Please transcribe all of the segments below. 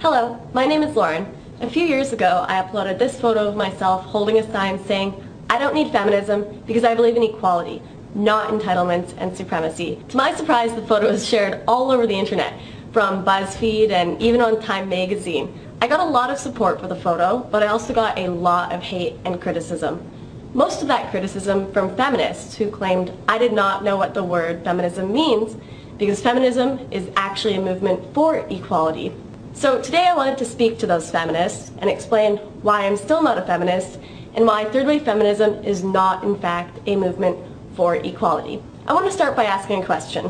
Hello, my name is Lauren. A few years ago, I uploaded this photo of myself holding a sign saying, "I don't need feminism because I believe in equality, not entitlements and supremacy." To my surprise, the photo was shared all over the internet, from BuzzFeed and even on Time magazine. I got a lot of support for the photo, but I also got a lot of hate and criticism. Most of that criticism from feminists who claimed I did not know what the word feminism means because feminism is actually a movement for equality. So today I wanted to speak to those feminists and explain why I'm still not a feminist and why third wave feminism is not in fact a movement for equality. I want to start by asking a question.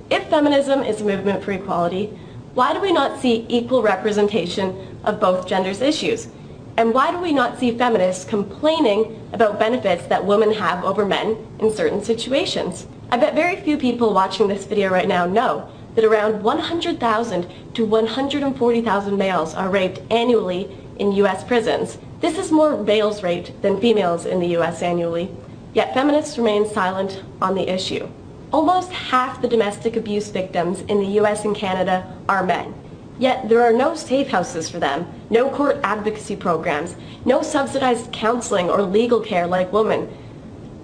If feminism is a movement for equality, why do we not see equal representation of both genders' issues? And why do we not see feminists complaining about benefits that women have over men in certain situations? I bet very few people watching this video right now know that around 100,000 to 140,000 males are raped annually in US prisons. This is more males raped than females in the US annually, yet feminists remain silent on the issue. Almost half the domestic abuse victims in the US and Canada are men, yet there are no safe houses for them, no court advocacy programs, no subsidized counseling or legal care like women.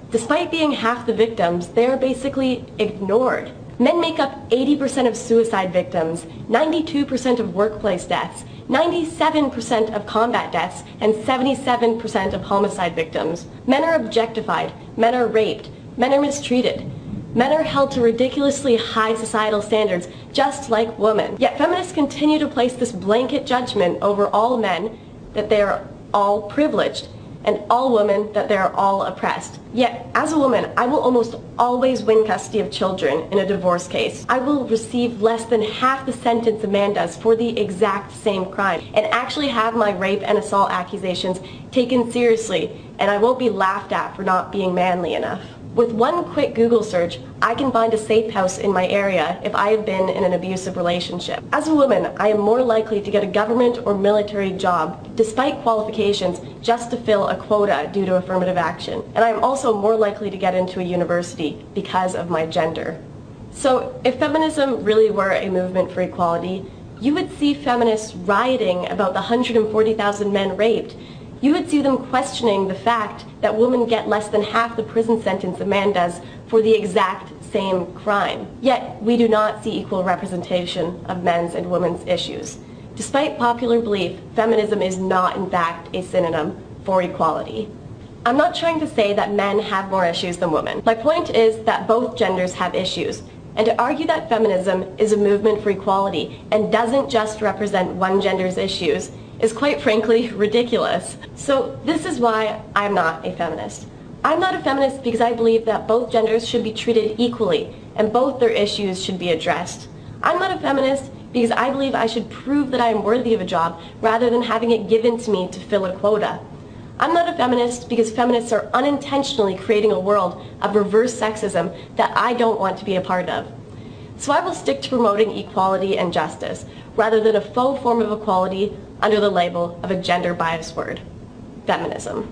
Despite being half the victims, they are basically ignored. Men make up 80% of suicide victims, 92% of workplace deaths, 97% of combat deaths, and 77% of homicide victims. Men are objectified, men are raped, men are mistreated. Men are held to ridiculously high societal standards, just like women. Yet feminists continue to place this blanket judgment over all men that they are all privileged, and all women that they are all oppressed. Yet, as a woman, I will almost always win custody of children in a divorce case. I will receive less than half the sentence a man does for the exact same crime, and actually have my rape and assault accusations taken seriously, and I won't be laughed at for not being manly enough. With one quick Google search, I can find a safe house in my area if I have been in an abusive relationship. As a woman, I am more likely to get a government or military job, despite qualifications, just to fill a quota due to affirmative action. And I am also more likely to get into a university because of my gender. So if feminism really were a movement for equality, you would see feminists rioting about the 140,000 men raped. You would see them questioning the fact that women get less than half the prison sentence a man does for the exact same crime. Yet, we do not see equal representation of men's and women's issues. Despite popular belief, feminism is not in fact a synonym for equality. I'm not trying to say that men have more issues than women. My point is that both genders have issues. And to argue that feminism is a movement for equality and doesn't just represent one gender's issues is quite frankly ridiculous. So this is why I'm not a feminist. I'm not a feminist because I believe that both genders should be treated equally and both their issues should be addressed. I'm not a feminist because I believe I should prove that I am worthy of a job rather than having it given to me to fill a quota. I'm not a feminist because feminists are unintentionally creating a world of reverse sexism that I don't want to be a part of. So I will stick to promoting equality and justice rather than a faux form of equality under the label of a gender-biased word, feminism.